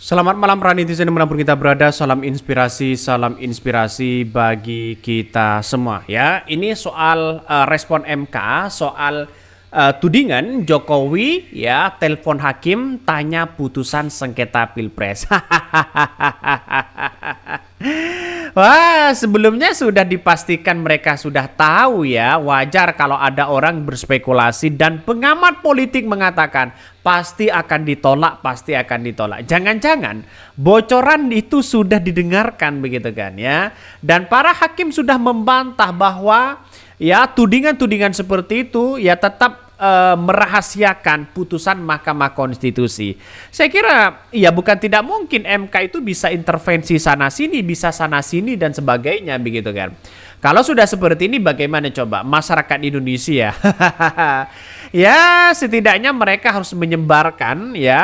Selamat malam para netizen dimanapun kita berada, salam inspirasi bagi kita semua ya. Ini soal respon MK, soal tudingan Jokowi ya, telepon hakim tanya putusan sengketa Pilpres. Wah, sebelumnya sudah dipastikan mereka sudah tahu ya. Wajar kalau ada orang berspekulasi dan pengamat politik mengatakan pasti akan ditolak, pasti akan ditolak. Jangan-jangan bocoran itu sudah didengarkan begitu kan ya. Dan para hakim sudah membantah bahwa ya tudingan-tudingan seperti itu ya tetap merahasiakan putusan Mahkamah Konstitusi. Saya kira ya bukan tidak mungkin MK itu bisa intervensi sana sini, bisa sana sini dan sebagainya begitu kan. Kalau sudah seperti ini bagaimana coba masyarakat Indonesia? Ya setidaknya mereka harus menyebarkan ya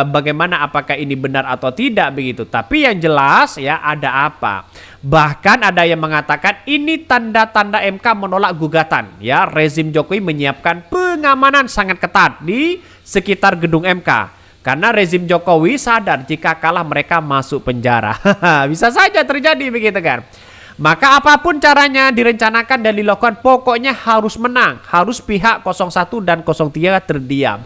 bagaimana apakah ini benar atau tidak begitu. Tapi yang jelas ya ada apa? Bahkan ada yang mengatakan ini tanda-tanda MK menolak gugatan ya. Rezim Jokowi menyiapkan pengamanan sangat ketat di sekitar gedung MK. Karena rezim Jokowi sadar jika kalah mereka masuk penjara. Bisa saja terjadi begitu kan. Maka apapun caranya direncanakan dan dilakukan pokoknya harus menang. Harus pihak 01 dan 03 terdiam.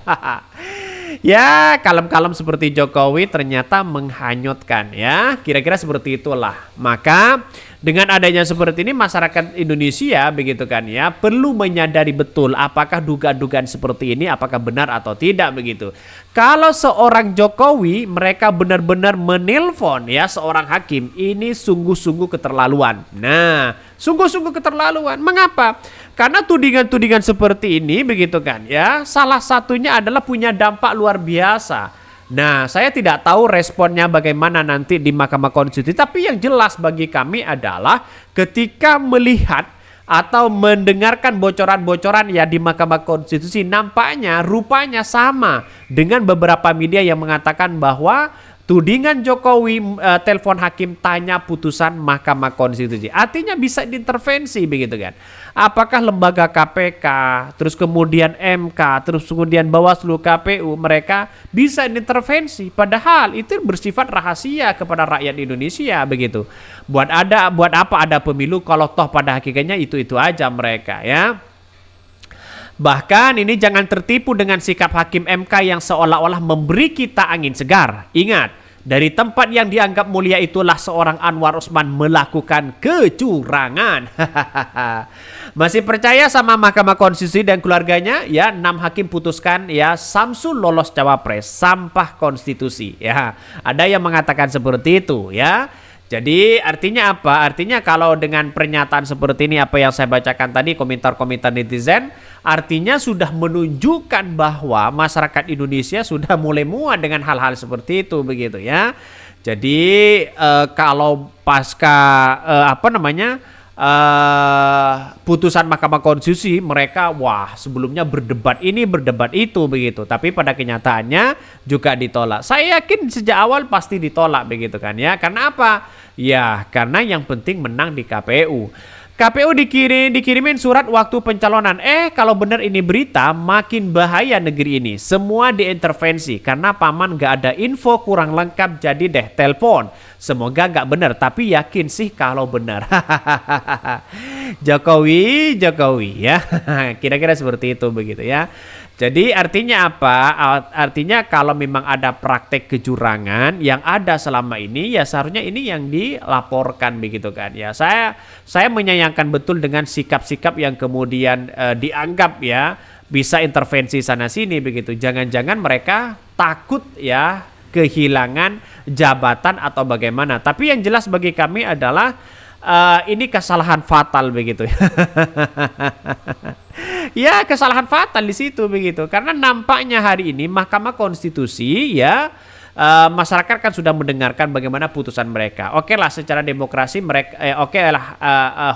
Ya kalem-kalem seperti Jokowi ternyata menghanyutkan ya. Kira-kira seperti itulah. Maka dengan adanya seperti ini masyarakat Indonesia begitu kan ya perlu menyadari betul apakah dugaan-dugaan seperti ini apakah benar atau tidak begitu. Kalau seorang Jokowi mereka benar-benar menelpon ya seorang hakim ini sungguh-sungguh keterlaluan. Nah, sungguh-sungguh keterlaluan. Mengapa? Karena tudingan-tudingan seperti ini begitu kan ya salah satunya adalah punya dampak luar biasa. Nah, saya tidak tahu responnya bagaimana nanti di Mahkamah Konstitusi, tapi yang jelas bagi kami adalah ketika melihat atau mendengarkan bocoran-bocoran ya di Mahkamah Konstitusi nampaknya rupanya sama dengan beberapa media yang mengatakan bahwa tudingan Jokowi telepon hakim tanya putusan Mahkamah Konstitusi. Artinya bisa diintervensi begitu kan. Apakah lembaga KPK, terus kemudian MK, terus kemudian Bawaslu, KPU mereka bisa diintervensi padahal itu bersifat rahasia kepada rakyat Indonesia begitu. Buat apa ada pemilu kalau toh pada hakikatnya itu aja mereka ya. Bahkan ini jangan tertipu dengan sikap hakim MK yang seolah-olah memberi kita angin segar. Ingat, dari tempat yang dianggap mulia itulah seorang Anwar Usman melakukan kecurangan. Masih percaya sama Mahkamah Konstitusi dan keluarganya? Ya, 6 hakim putuskan ya Samsul lolos cawapres, sampah konstitusi. Ya, ada yang mengatakan seperti itu ya. Jadi artinya apa? Artinya kalau dengan pernyataan seperti ini apa yang saya bacakan tadi komentar-komentar netizen artinya sudah menunjukkan bahwa masyarakat Indonesia sudah mulai muak dengan hal-hal seperti itu begitu ya. Jadi kalau pasca putusan Mahkamah Konstitusi mereka wah sebelumnya berdebat ini berdebat itu begitu tapi pada kenyataannya juga ditolak. Saya yakin sejak awal pasti ditolak begitu kan ya. Karena apa? Ya karena yang penting menang di KPU. KPU dikirimin surat waktu pencalonan. Kalau benar ini berita makin bahaya negeri ini. Semua diintervensi karena paman gak ada info kurang lengkap jadi deh telepon. Semoga gak benar tapi yakin sih kalau benar. Jokowi ya. Kira-kira seperti itu begitu ya. Jadi artinya apa? Artinya kalau memang ada praktek kecurangan yang ada selama ini ya seharusnya ini yang dilaporkan begitu kan ya. Saya menyayangkan betul dengan sikap-sikap yang kemudian dianggap ya bisa intervensi sana sini begitu. Jangan-jangan mereka takut ya kehilangan jabatan atau bagaimana. Tapi yang jelas bagi kami adalah ini kesalahan fatal begitu. Ya kesalahan fatal di situ begitu. Karena nampaknya hari ini Mahkamah Konstitusi ya masyarakat kan sudah mendengarkan bagaimana putusan mereka. Oke lah secara demokrasi mereka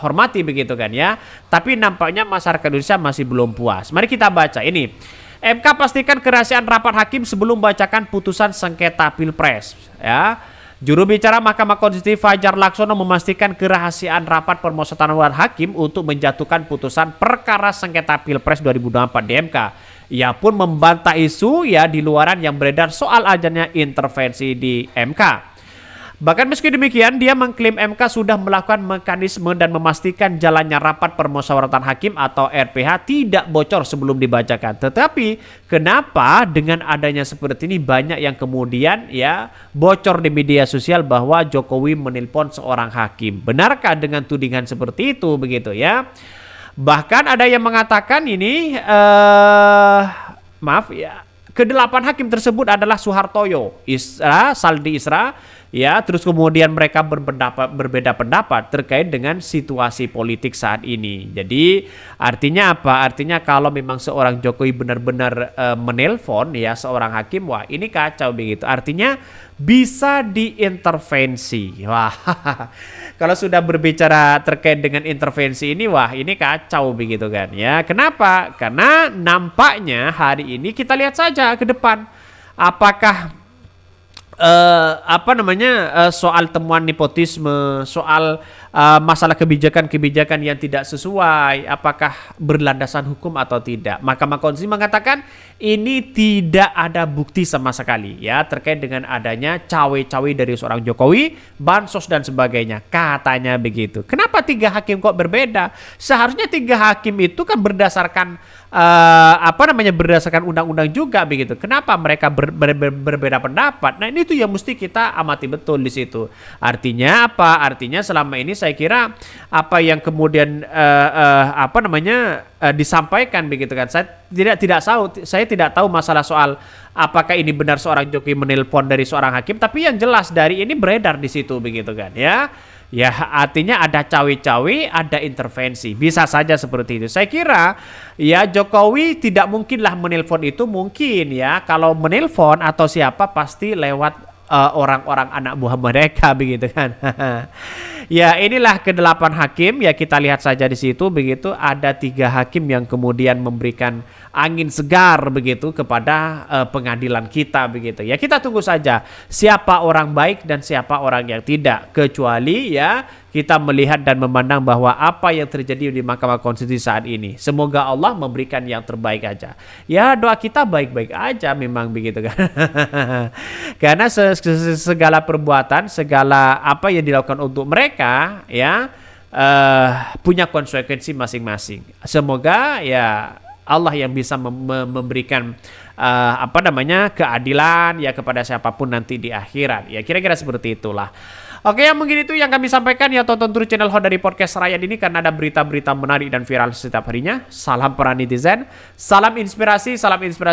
hormati begitu kan ya. Tapi nampaknya masyarakat Indonesia masih belum puas. Mari kita baca ini. MK pastikan kerahasiaan rapat hakim sebelum bacakan putusan sengketa Pilpres ya. Juru bicara Mahkamah Konstitusi Fajar Laksono memastikan kerahasiaan rapat permusyawaratan hakim untuk menjatuhkan putusan perkara sengketa Pilpres 2024 di MK. Ia pun membantah isu ya di luaran yang beredar soal adanya intervensi di MK. Bahkan meski demikian, dia mengklaim MK sudah melakukan mekanisme dan memastikan jalannya rapat permusyawaratan hakim atau RPH tidak bocor sebelum dibacakan. Tetapi kenapa dengan adanya seperti ini banyak yang kemudian ya bocor di media sosial bahwa Jokowi menelpon seorang hakim? Benarkah dengan tudingan seperti itu begitu ya? Bahkan ada yang mengatakan ini maaf ya, kedelapan hakim tersebut adalah Soehartoyo, Isra, Saldi Isra, ya, terus kemudian mereka berbeda pendapat terkait dengan situasi politik saat ini. Jadi artinya apa? Artinya kalau memang seorang Jokowi benar-benar menelpon ya seorang hakim, wah ini kacau begitu. Artinya bisa diintervensi. Wah, kalau sudah berbicara terkait dengan intervensi ini, wah ini kacau begitu kan ya. Kenapa? Karena nampaknya hari ini kita lihat saja ke depan apakah soal temuan nepotisme, soal masalah kebijakan-kebijakan yang tidak sesuai, apakah berlandasan hukum atau tidak. Mahkamah Konstitusi mengatakan ini tidak ada bukti sama sekali ya terkait dengan adanya cawe-cawe dari seorang Jokowi, bansos dan sebagainya. Katanya begitu. Kenapa 3 hakim kok berbeda? Seharusnya 3 hakim itu kan berdasarkan berdasarkan undang-undang juga begitu. Kenapa mereka berbeda pendapat? Nah, ini tuh yang mesti kita amati betul di situ. Artinya apa? Artinya selama ini saya kira apa yang kemudian disampaikan begitu kan. Saya tidak tahu masalah soal apakah ini benar seorang Jokowi menelpon dari seorang hakim, tapi yang jelas dari ini beredar di situ begitu kan ya. Ya artinya ada cawe-cawe, ada intervensi. Bisa saja seperti itu. Saya kira ya Jokowi tidak mungkinlah menelpon itu, mungkin ya. Kalau menelpon atau siapa pasti lewat orang-orang anak buah mereka begitu kan. Ya inilah ke-8 hakim ya, kita lihat saja di situ begitu ada 3 hakim yang kemudian memberikan angin segar begitu kepada pengadilan kita begitu ya. Kita tunggu saja siapa orang baik dan siapa orang yang tidak, kecuali ya kita melihat dan memandang bahwa apa yang terjadi di Mahkamah Konstitusi saat ini, semoga Allah memberikan yang terbaik aja. Ya doa kita baik-baik aja memang begitu kan. Karena segala perbuatan, segala apa yang dilakukan untuk mereka ya punya konsekuensi masing-masing. Semoga ya Allah yang bisa memberikan keadilan ya kepada siapapun nanti di akhirat. Ya kira-kira seperti itulah. Oke, ya mungkin itu yang kami sampaikan ya. Tonton terus channel Hot dari Podcast Rakyat ini karena ada berita-berita menarik dan viral setiap harinya. Salam para netizen, salam inspirasi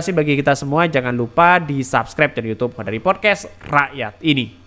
bagi kita semua. Jangan lupa di subscribe channel YouTube Hot dari Podcast Rakyat ini.